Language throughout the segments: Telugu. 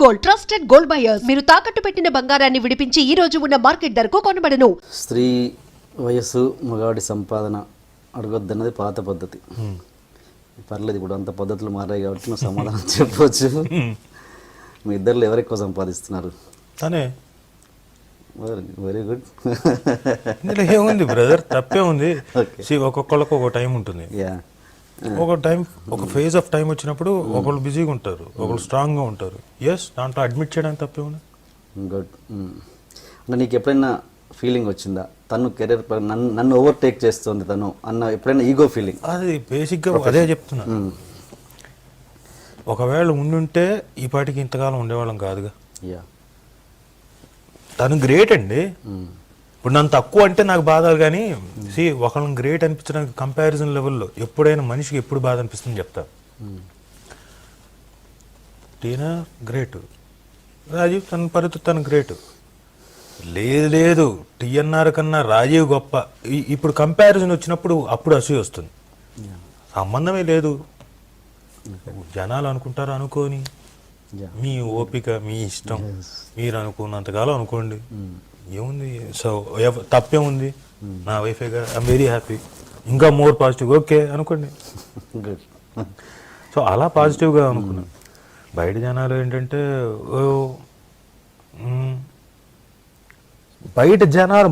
Gold, trusted gold buyers. మీరు తాకట్టు పెట్టిన బంగారాన్ని విడిపించి ఈ రోజు ఉన్న మార్కెట్ ధరకు కొనబడను. స్త్రీ వయస్సు మగాడి సంపాదన అడగొద్దన్నది పాత పద్ధతి. పర్లేదు, ఇప్పుడు అంత పద్ధతులు మారాయి కాబట్టి నువ్వు సమాధానం చెప్పవచ్చు. మీ ఇద్దరు ఎవరు ఎక్కువ సంపాదిస్తున్నారు? తనే. Very good. ఇందులో ఏముంది బ్రదర్, తప్పే ఉంది. ఒక్కొక్కళ్ళకు ఒక టైం ఉంటుంది. ఒక టైం, ఒక ఫేజ్ ఆఫ్ టైం వచ్చినప్పుడు ఒకళ్ళు బిజీగా ఉంటారు, ఒకళ్ళు స్ట్రాంగ్గా ఉంటారు. ఎస్, దాంట్లో అడ్మిట్ చేయడానికి తప్పే ఉంది. గుడ్. అంటే నీకు ఎప్పుడైనా ఫీలింగ్ వచ్చిందా తను కెరీర్ నన్ను ఓవర్టేక్ చేస్తుంది తను అన్న ఎప్పుడైనా ఈగో ఫీలింగ్? అది బేసిక్గా అదే చెప్తున్నా. ఒకవేళ ఉండుంటే ఈ పాటికి ఇంతకాలం ఉండేవాళ్ళం కాదుగా. తను గ్రేట్ అండి. ఇప్పుడు నన్ను తక్కువ అంటే నాకు బాధ, కానీ ఒకళ్ళని గ్రేట్ అనిపించడానికి కంపారిజన్ లెవెల్లో ఎప్పుడైనా మనిషికి ఎప్పుడు బాధ అనిపిస్తుంది చెప్తా. టీనా గ్రేట్, రాజీవ్ తన పరిస్థితి తను గ్రేట్. లేదు టీఎన్ఆర్ కన్నా రాజీవ్ గొప్ప. ఇప్పుడు కంపారిజన్ వచ్చినప్పుడు అప్పుడు అసూయ వస్తుంది. సంబంధమే లేదు. జనాలు అనుకుంటారు అనుకోని, మీ ఓపిక మీ ఇష్టం, మీరు అనుకున్నంతకాలం అనుకోండి, ఏముంది. సో తప్పేముంది, నా వైఫేగా, ఐఎమ్ వెరీ హ్యాపీ, ఇంకా మోర్ పాజిటివ్ ఓకే అనుకోండి. సో అలా పాజిటివ్గా అనుకున్నాను. బయట జనాలు ఏంటంటే బయట జనాలు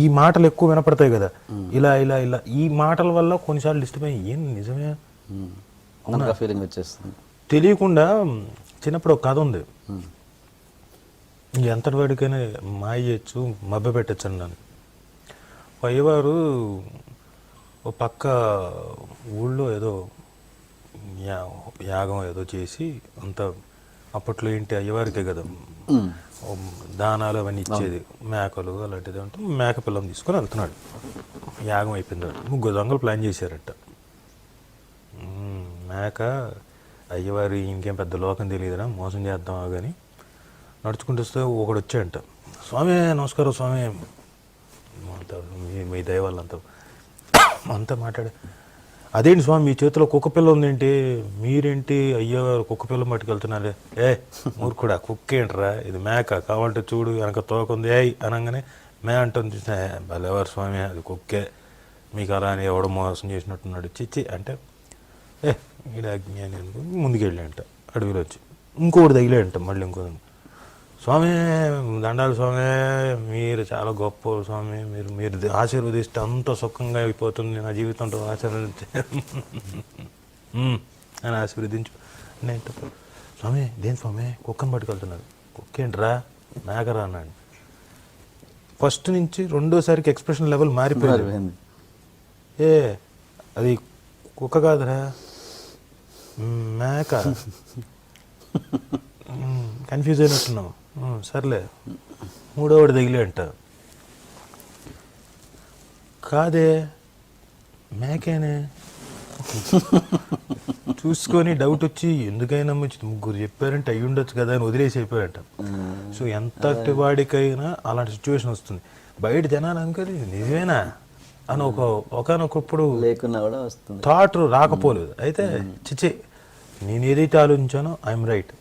ఈ మాటలు ఎక్కువ వినపడతాయి కదా, ఇలా ఇలా ఇలా. ఈ మాటల వల్ల కొన్నిసార్లు డిస్టర్బ్ అయ్యి ఏం నిజమే ఫీలింగ్ వచ్చేస్తుంది. తెలియకుండా చిన్నప్పుడు ఒక కథ ఉంది, ఎంతటి వాడికైనా మాయ చేయొచ్చు, మభ్య పెట్టచ్చు అన్నాను. అయ్యవారు ఓ పక్క ఊళ్ళో ఏదో యాగం ఏదో చేసి, అంత అప్పట్లో ఏంటి అయ్యవారికే కదా దానాలు అవన్నీ ఇచ్చేది, మేకలు అలాంటిది. అంటే మేక పిల్లని తీసుకొని వెళ్తున్నాడు. యాగం అయిపోయింది, 3 దొంగలు ప్లాన్ చేశారట. మేక అయ్యవారి ఇంకేం పెద్ద లోకం తెలియదురా, మోసం చేద్దామా కానీ నడుచుకుంటూ వస్తే ఒకడు వచ్చాయంట. స్వామి నమస్కారం స్వామి, మీ దయ వల్ల అంతా మాట్లాడే. అదేంటి స్వామి మీ చేతిలో కుక్క పిల్ల ఉందేంటి, మీరేంటి అయ్యవారు కుక్క పిల్ల పట్టుకెళ్తున్నారే? మూర్ఖుడా, కుక్క ఏంట్రా, ఇది మేక, కావాలంటే చూడు వెనక తోకుంది అనగానే మే అంటుంది. చూసిన భలేవారు స్వామి, అది కుక్కే, మీకు అలా అని ఎవడో మోసం చేసినట్టున్నాడు. చిచ్చి అంటే ఇది అజ్ఞాని అనుకుని ముందుకెళ్ళాయంట. అడవిలో వచ్చి ఇంకోటి తగిలాయంట. మళ్ళీ ఇంకో స్వామి దండాలు స్వామి, మీరు చాలా గొప్ప స్వామి, మీరు ఆశీర్వదిస్తే అంత సుఖంగా అయిపోతుంది నా జీవితంలో, ఆశీర్వదించే అని ఆశీర్వదించు. నేను స్వామి దేని స్వామి కుక్కను పట్టుకెళ్తున్నారు? కుక్కేంట్రా, మేకరా అన్నాడు. ఫస్ట్ నుంచి రెండోసారికి ఎక్స్ప్రెషన్ లెవెల్ మారిపోయింది. అది కుక్క కాదురా, మేక. కన్ఫ్యూజ్ అయినట్టున్నావు. సర్లే, 3వది తగిలే అంట. కాదే మేకేనే చూసుకొని డౌట్ వచ్చి ఎందుకైనా మంచి 3 చెప్పారంటే అయ్యి ఉండొచ్చు కదా అని వదిలేసి అయిపోయాట. సో ఎంతటి వాడికైనా అలాంటి సిచ్యువేషన్ వస్తుంది. బయట జనాలు అనుకోని నిజమేనా అని ఒకనొకప్పుడు లేకున్నా కూడా వస్తుంది, థాట్ రాకపోలేదు. అయితే చిచి నేను ఏదైతే ఆలోచించానో ఐఎమ్ రైట్.